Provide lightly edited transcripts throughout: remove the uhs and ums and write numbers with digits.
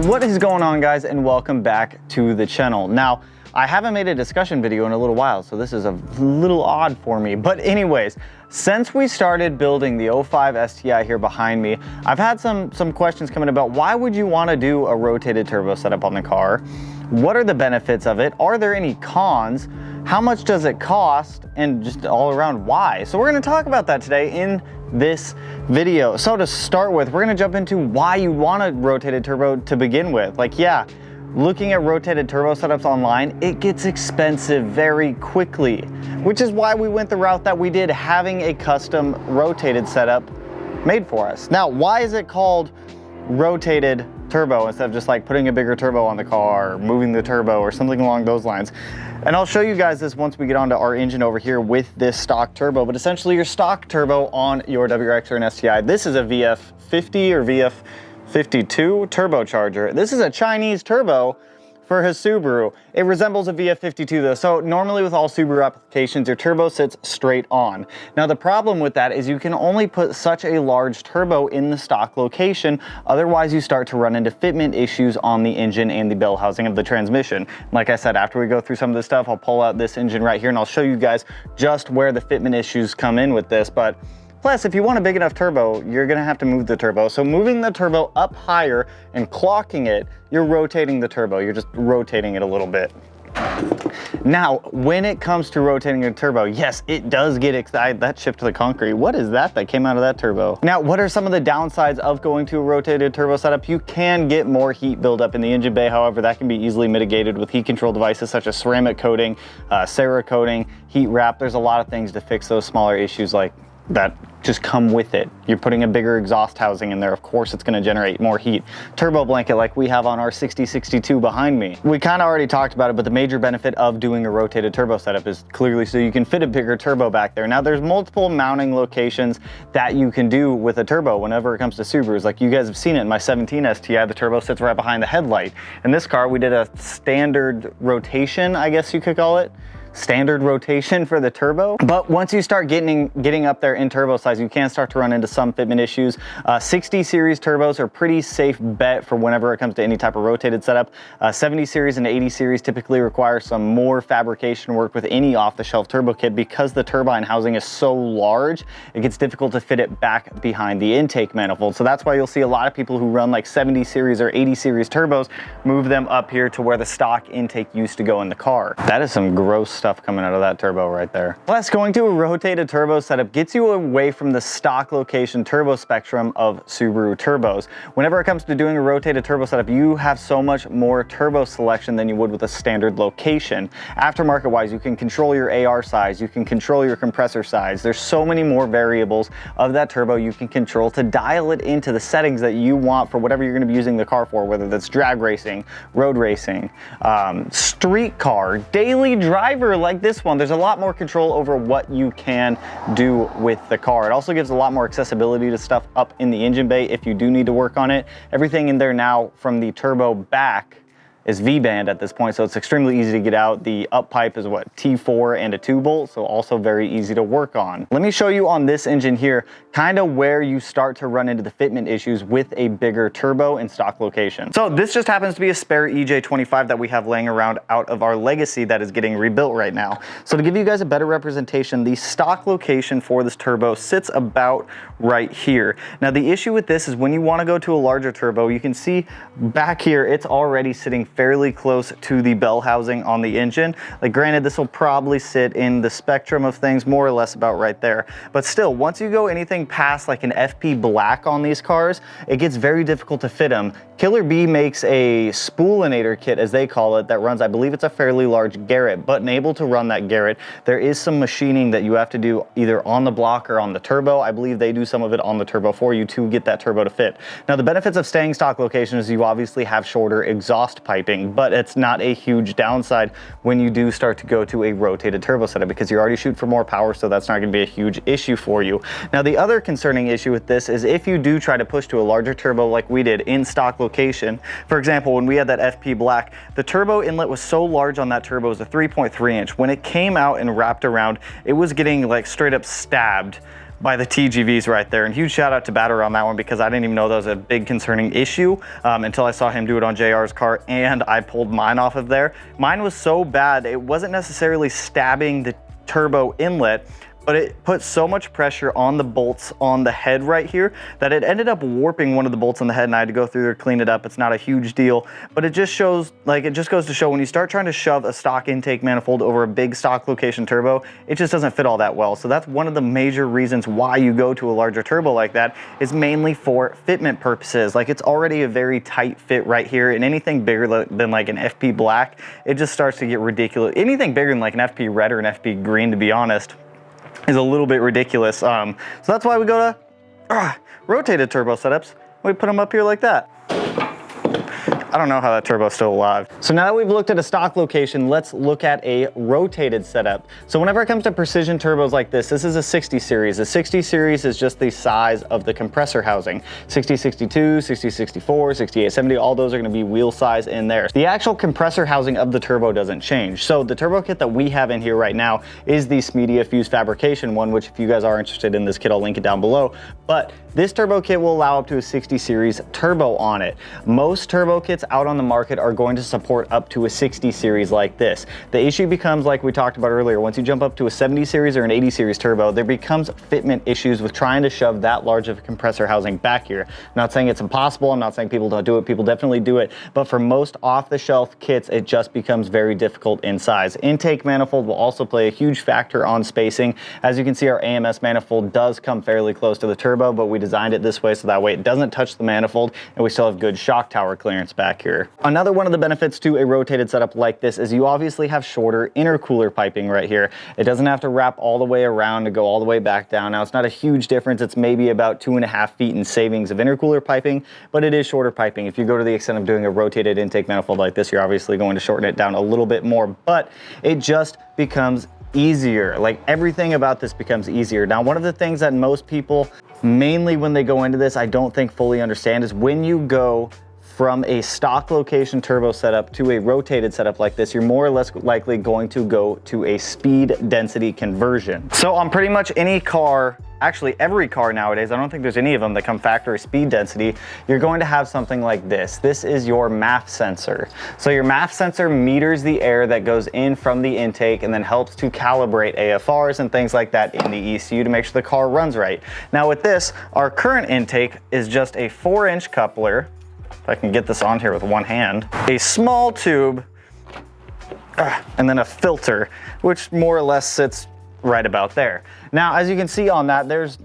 What is going on, guys, and welcome back to the channel. Now, I haven't made a discussion video in a little while, so this is a little odd for me. But anyways, since we started building the 05 STI here behind me, I've had some questions coming about why would you want to do a rotated turbo setup on the car? What are the benefits of it? Are there any cons? How much does it cost? And just all around why? So we're going to talk about that today in this video. So to start with, we're going to jump into why you want a rotated turbo to begin with. Like, yeah, looking at rotated turbo setups online, it gets expensive very quickly, which is why we went the route that we did, having a custom rotated setup made for us. Now, why is it called rotated turbo instead of just like putting a bigger turbo on the car or moving the turbo or something along those lines? And I'll show you guys this once we get onto our engine over here with this stock turbo, but essentially your stock turbo on your WRX or an STI. This is a VF50 or VF52 turbocharger. This is a Chinese turbo for his Subaru. It resembles a VF52 though. So normally with all Subaru applications, your turbo sits straight on. Now the problem with that is you can only put such a large turbo in the stock location. Otherwise you start to run into fitment issues on the engine and the bell housing of the transmission. Like I said, after we go through some of this stuff, I'll pull out this engine right here and I'll show you guys just where the fitment issues come in with this. But plus, if you want a big enough turbo, you're gonna have to move the turbo. So moving the turbo up higher and clocking it, you're rotating the turbo. You're just rotating it a little bit. Now, when it comes to rotating a turbo, yes, it does get excited. That shift to the concrete, what is that came out of that turbo? Now, what are some of the downsides of going to a rotated turbo setup? You can get more heat buildup in the engine bay. However, that can be easily mitigated with heat control devices such as ceramic coating, Cerakoting, heat wrap. There's a lot of things to fix those smaller issues like that just come with it. You're putting a bigger exhaust housing in there. Of course, it's going to generate more heat. Turbo blanket like we have on our 6062 behind me. We kind of already talked about it, but the major benefit of doing a rotated turbo setup is clearly so you can fit a bigger turbo back there. Now, there's multiple mounting locations that you can do with a turbo whenever it comes to Subarus. Like you guys have seen it in my 17 STI, the turbo sits right behind the headlight. In this car, we did a standard rotation, I guess you could call it. Standard rotation for the turbo. But once you start getting up there in turbo size, you can start to run into some fitment issues. 60 series turbos are pretty safe bet for whenever it comes to any type of rotated setup. 70 series and 80 series typically require some more fabrication work with any off-the-shelf turbo kit because the turbine housing is so large, it gets difficult to fit it back behind the intake manifold. So that's why you'll see a lot of people who run like 70 series or 80 series turbos move them up here to where the stock intake used to go in the car. That is some gross stuff coming out of that turbo right there. Plus, going to a rotated turbo setup gets you away from the stock location turbo spectrum of Subaru turbos. Whenever it comes to doing a rotated turbo setup, you have so much more turbo selection than you would with a standard location. Aftermarket wise, you can control your AR size, you can control your compressor size. There's so many more variables of that turbo you can control to dial it into the settings that you want for whatever you're going to be using the car for, whether that's drag racing, road racing, street car, daily driver like this one. There's a lot more control over what you can do with the car. It also gives a lot more accessibility to stuff up in the engine bay if you do need to work on it. Everything in there now from the turbo back is V-band at this point, so it's extremely easy to get out. The up pipe is what, T4 and a 2-bolt, so also very easy to work on. Let me show you on this engine here kind of where you start to run into the fitment issues with a bigger turbo in stock location. So this just happens to be a spare EJ25 that we have laying around out of our Legacy that is getting rebuilt right now. So to give you guys a better representation, the stock location for this turbo sits about right here. Now the issue with this is when you want to go to a larger turbo, you can see back here it's already sitting fairly close to the bell housing on the engine. Like granted, this will probably sit in the spectrum of things more or less about right there. But still, once you go anything past like an FP black on these cars, it gets very difficult to fit them. Killer B makes a spoolinator kit, as they call it, that runs, I believe it's a fairly large Garrett, but unable to run that Garrett, there is some machining that you have to do either on the block or on the turbo. I believe they do some of it on the turbo for you to get that turbo to fit. Now, the benefits of staying stock location is you obviously have shorter exhaust piping, but it's not a huge downside when you do start to go to a rotated turbo setup because you're already shooting for more power, so that's not going to be a huge issue for you. Now, the other concerning issue with this is if you do try to push to a larger turbo like we did in stock location, for example, when we had that FP black, the turbo inlet was so large on that turbo, it was a 3.3 inch. When it came out and wrapped around, it was getting like straight up stabbed by the TGVs right there. And huge shout out to Batter on that one, because I didn't even know that was a big concerning issue until I saw him do it on JR's car, and I pulled mine off of there. Mine was so bad, it wasn't necessarily stabbing the turbo inlet, but it put so much pressure on the bolts on the head right here that it ended up warping one of the bolts on the head, and I had to go through there, clean it up. It's not a huge deal, but it just shows, like, it just goes to show when you start trying to shove a stock intake manifold over a big stock location turbo, it just doesn't fit all that well. So that's one of the major reasons why you go to a larger turbo like that, is mainly for fitment purposes. Like, it's already a very tight fit right here, and anything bigger than like an FP black, it just starts to get ridiculous. Anything bigger than like an FP red or an FP green, to be honest, is a little bit ridiculous. So that's why we go to rotated turbo setups. We put them up here like that. I don't know how that turbo's still alive. So now that we've looked at a stock location, let's look at a rotated setup. So whenever it comes to precision turbos like this is a 60 series. The 60 series is just the size of the compressor housing. 6062, 6064, 6870, all those are gonna be wheel size in there. The actual compressor housing of the turbo doesn't change. So the turbo kit that we have in here right now is the Smeedia fuse fabrication one, which if you guys are interested in this kit, I'll link it down below. But this turbo kit will allow up to a 60 series turbo on it. Most turbo kits out on the market are going to support up to a 60 series like this. The issue becomes, like we talked about earlier, once you jump up to a 70 series or an 80 series turbo, there becomes fitment issues with trying to shove that large of a compressor housing back here. I'm not saying it's impossible, I'm not saying people don't do it, people definitely do it, but for most off-the-shelf kits, it just becomes very difficult in size. Intake manifold will also play a huge factor on spacing. As you can see, our AMS manifold does come fairly close to the turbo, but we designed it this way so that way it doesn't touch the manifold and we still have good shock tower clearance back here. Another one of the benefits to a rotated setup like this is you obviously have shorter intercooler piping right here. It doesn't have to wrap all the way around to go all the way back down. Now, it's not a huge difference. It's maybe about 2.5 feet in savings of intercooler piping, but it is shorter piping. If you go to the extent of doing a rotated intake manifold like this, you're obviously going to shorten it down a little bit more, but it just becomes easier. Like, everything about this becomes easier. Now, one of the things that most people, mainly when they go into this, I don't think fully understand is when you go from a stock location turbo setup to a rotated setup like this, you're more or less likely going to go to a speed density conversion. So on pretty much any car, actually every car nowadays, I don't think there's any of them that come factory speed density, you're going to have something like this. This is your MAF sensor. So your MAF sensor meters the air that goes in from the intake and then helps to calibrate AFRs and things like that in the ECU to make sure the car runs right. Now with this, our current intake is just a 4-inch coupler. If I can get this on here with one hand, a small tube, and then a filter, which more or less sits right about there. Now, as you can see on that, there's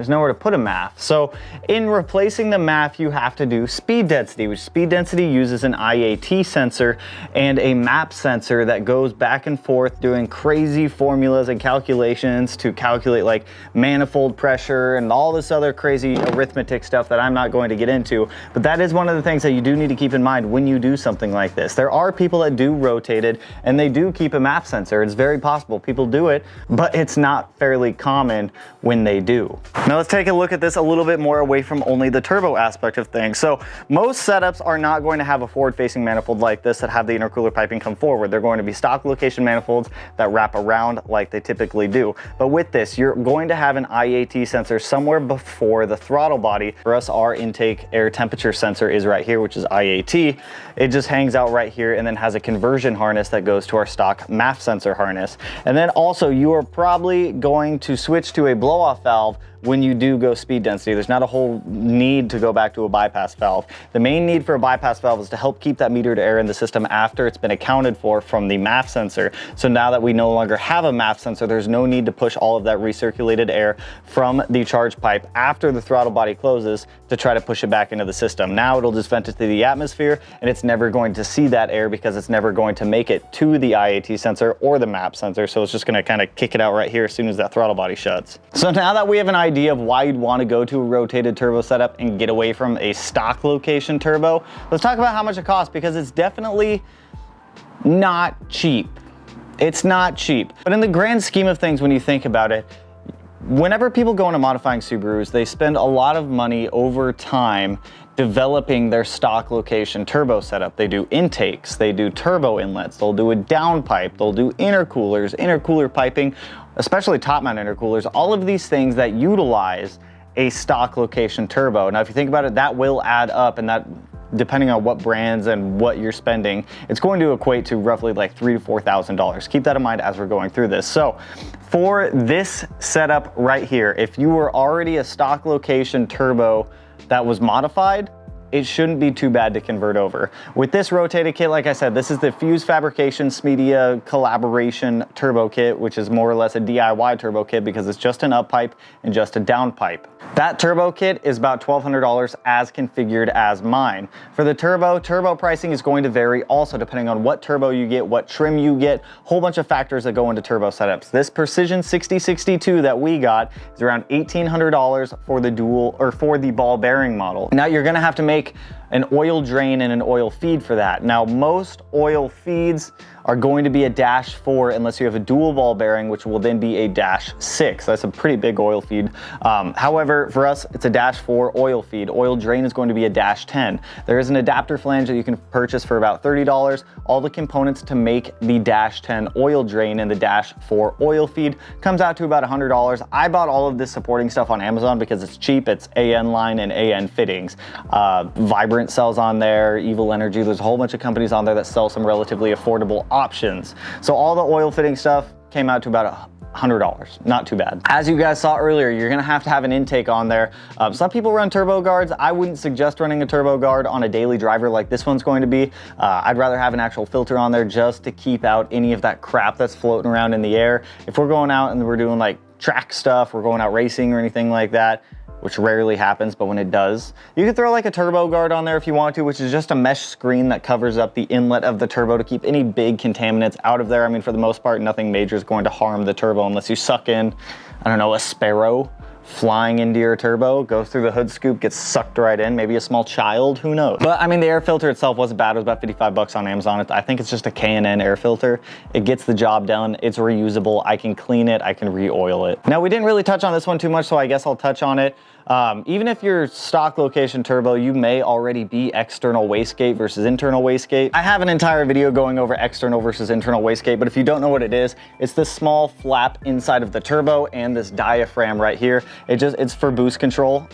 nowhere to put a MAF. So in replacing the MAF, you have to do speed density, which speed density uses an IAT sensor and a MAP sensor that goes back and forth doing crazy formulas and calculations to calculate like manifold pressure and all this other crazy arithmetic stuff that I'm not going to get into. But that is one of the things that you do need to keep in mind when you do something like this. There are people that do rotated and they do keep a MAP sensor. It's very possible people do it, but it's not fairly common when they do. Now let's take a look at this a little bit more away from only the turbo aspect of things. So most setups are not going to have a forward-facing manifold like this that have the intercooler piping come forward. They're going to be stock location manifolds that wrap around like they typically do. But with this, you're going to have an IAT sensor somewhere before the throttle body. For us, our intake air temperature sensor is right here, which is IAT. It just hangs out right here and then has a conversion harness that goes to our stock MAF sensor harness. And then also you are probably going to switch to a blow-off valve when you do go speed density. There's not a whole need to go back to a bypass valve. The main need for a bypass valve is to help keep that metered air in the system after it's been accounted for from the MAF sensor. So now that we no longer have a MAF sensor, there's no need to push all of that recirculated air from the charge pipe after the throttle body closes to try to push it back into the system. Now it'll just vent it to the atmosphere and it's never going to see that air because it's never going to make it to the IAT sensor or the MAP sensor. So it's just gonna kind of kick it out right here as soon as that throttle body shuts. So now that we have an idea of why you'd want to go to a rotated turbo setup and get away from a stock location turbo, let's talk about how much it costs, because it's definitely not cheap. It's not cheap. But in the grand scheme of things, when you think about it, whenever people go into modifying Subarus, they spend a lot of money over time developing their stock location turbo setup. They do intakes, they do turbo inlets, they'll do a downpipe, they'll do intercoolers, intercooler piping, especially top mount intercoolers, all of these things that utilize a stock location turbo. Now, if you think about it, that will add up, and that, depending on what brands and what you're spending, it's going to equate to roughly like $3,000 to $4,000. Keep that in mind as we're going through this. So for this setup right here, if you were already a stock location turbo that was modified, it shouldn't be too bad to convert over. With this rotated kit, like I said, this is the Fuse Fabrication Smeedia collaboration turbo kit, which is more or less a DIY turbo kit because it's just an up pipe and just a down pipe. That turbo kit is about $1,200 as configured as mine. For the turbo pricing is going to vary also depending on what turbo you get, what trim you get, whole bunch of factors that go into turbo setups. This Precision 6062 that we got is around $1,800 for the dual, or for the ball bearing model. Now you're gonna have to make an oil drain and an oil feed for that. Now most oil feeds are going to be a -4 unless you have a dual ball bearing, which will then be a -6. That's a pretty big oil feed. However, for us, it's a -4 oil feed. Oil drain is going to be a -10. There is an adapter flange that you can purchase for about $30. All the components to make the -10 oil drain and the -4 oil feed comes out to about $100. I bought all of this supporting stuff on Amazon because it's cheap. It's AN line and AN fittings. Vibrant sells on there, Evil Energy. There's a whole bunch of companies on there that sell some relatively affordable options. So all the oil fitting stuff came out to about $100, not too bad. As you guys saw earlier, you're gonna have to have an intake on there. Some people run turbo guards. I wouldn't suggest running a turbo guard on a daily driver like this one's going to be. I'd rather have an actual filter on there just to keep out any of that crap that's floating around in the air. If we're going out and we're doing like track stuff, we're going out racing or anything like that, which rarely happens, but when it does, you can throw like a turbo guard on there if you want to, which is just a mesh screen that covers up the inlet of the turbo to keep any big contaminants out of there. I mean, for the most part, nothing major is going to harm the turbo unless you suck in, I don't know, a sparrow flying into your turbo, goes through the hood scoop, gets sucked right in, maybe a small child, who knows. But I mean, the air filter itself wasn't bad. It was about 55 bucks on Amazon. I think it's just a K&N air filter. It gets the job done. It's reusable. I can clean it. I can re-oil it. Now, we didn't really touch on this one too much, so I guess I'll touch on it. Even if you're stock location turbo, you may already be external wastegate versus internal wastegate. I have an entire video going over external versus internal wastegate, but if you don't know what it is, it's this small flap inside of the turbo and this diaphragm right here. It's for boost control.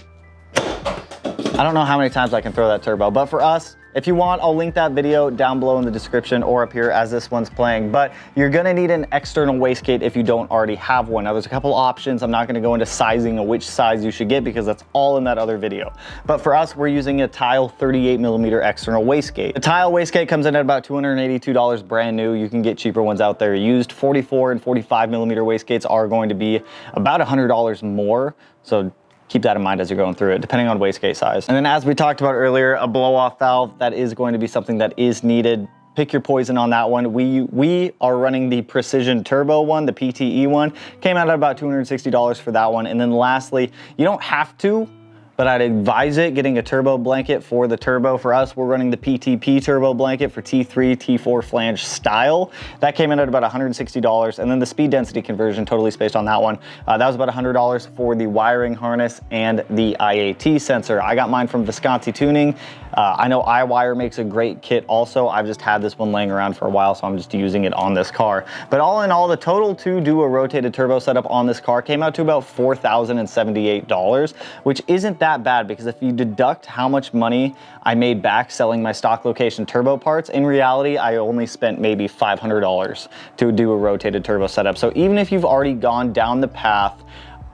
I don't know how many times I can throw that turbo, but for us, if you want, I'll link that video down below in the description or up here as this one's playing, but you're gonna need an external wastegate if you don't already have one. Now there's a couple options. I'm not gonna go into sizing of which size you should get because that's all in that other video. But for us, we're using a Tile 38mm external wastegate. The Tile wastegate comes in at about $282 brand new. You can get cheaper ones out there used. 44 and 45mm wastegates are going to be about $100 more. So keep that in mind as you're going through it, depending on wastegate size. And then as we talked about earlier, a blow-off valve, that is going to be something that is needed. Pick your poison on that one. We are running the Precision Turbo one, the PTE one. Came out at about $260 for that one. And then lastly, you don't have to, but I'd advise it, getting a turbo blanket for the turbo. For us, we're running the PTP turbo blanket for T3, T4 flange style. That came in at about $160. And then the speed density conversion, totally spaced on that one. That was about $100 for the wiring harness and the IAT sensor. I got mine from Visconti Tuning. I know iWire makes a great kit also. I've just had this one laying around for a while, so I'm just using it on this car. But all in all, the total to do a rotated turbo setup on this car came out to about $4,078, which isn't that bad because if you deduct how much money I made back selling my stock location turbo parts, in reality, I only spent maybe $500 to do a rotated turbo setup. So even if you've already gone down the path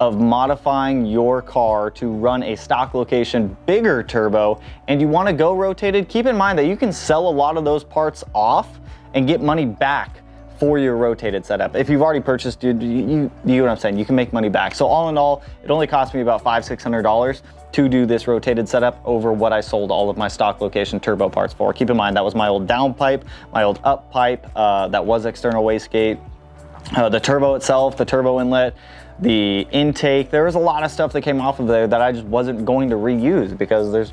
of modifying your car to run a stock location bigger turbo and you want to go rotated, keep in mind that you can sell a lot of those parts off and get money back for your rotated setup. If you've already purchased, you know what I'm saying, you can make money back. So all in all, it only cost me about $500-600 to do this rotated setup over what I sold all of my stock location turbo parts for. Keep in mind, that was my old down pipe, my old up pipe, that was external wastegate, the turbo itself, the turbo inlet, the intake. There was a lot of stuff that came off of there that I just wasn't going to reuse because there's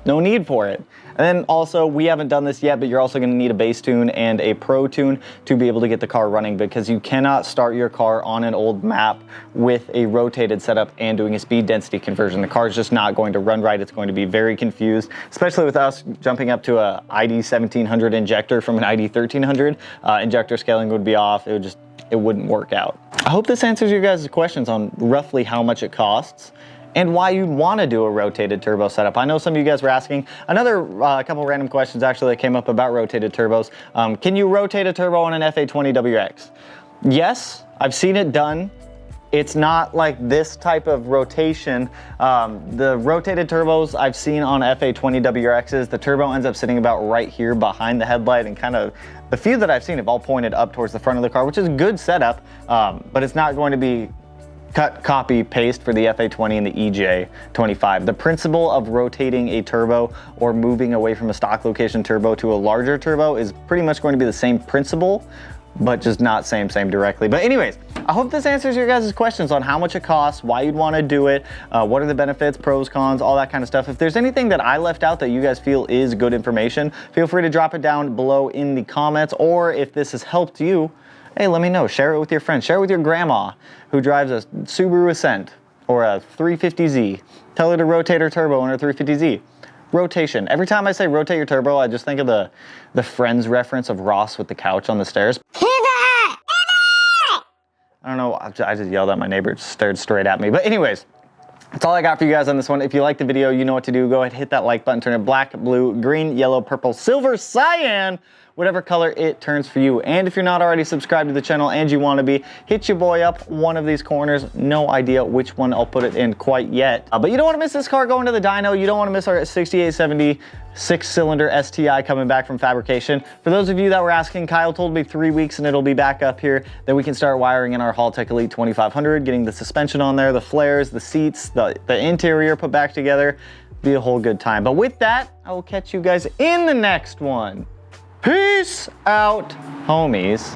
no need for it. And then also, we haven't done this yet, but you're also gonna need a base tune and a pro tune to be able to get the car running, because you cannot start your car on an old map with a rotated setup and doing a speed density conversion. The car is just not going to run right. It's going to be very confused, especially with us jumping up to a ID 1700 injector from an ID 1300. Injector scaling would be off. It wouldn't work out. I hope this answers your guys' questions on roughly how much it costs and why you'd want to do a rotated turbo setup. I know some of you guys were asking another couple random questions actually that came up about rotated turbos. Can you rotate a turbo on an F820 WRX? Yes, I've seen it done. It's not like this type of rotation. The rotated turbos I've seen on F820 WRXs, the turbo ends up sitting about right here behind the headlight, and kind of the few that I've seen have all pointed up towards the front of the car, which is a good setup, but it's not going to be cut, copy, paste for the F820 and the EJ25. The principle of rotating a turbo or moving away from a stock location turbo to a larger turbo is pretty much going to be the same principle, but just not same directly. But anyways, I hope this answers your guys' questions on how much it costs, why you'd want to do it, what are the benefits, pros, cons, all that kind of stuff. If there's anything that I left out that you guys feel is good information, feel free to drop it down below in the comments, or if this has helped you, hey, let me know. Share it with your friends. Share it with your grandma who drives a Subaru Ascent or a 350Z. Tell her to rotate her turbo on her 350Z. Rotation. Every time I say rotate your turbo, I just think of the Friends reference of Ross with the couch on the stairs. I don't know. I just yelled at my neighbor. It stared straight at me. But anyways, that's all I got for you guys on this one. If you liked the video, you know what to do. Go ahead, hit that like button, turn it black, blue, green, yellow, purple, silver, cyan, whatever color it turns for you. And if you're not already subscribed to the channel and you want to be, hit your boy up one of these corners. No idea which one I'll put it in quite yet. But you don't want to miss this car going to the dyno. You don't want to miss our 6870 6-cylinder STI coming back from fabrication. For those of you that were asking, Kyle told me 3 weeks and it'll be back up here. Then we can start wiring in our Haltech Elite 2500, getting the suspension on there, the flares, the seats, the interior put back together. Be a whole good time. But with that, I will catch you guys in the next one. Peace out, homies.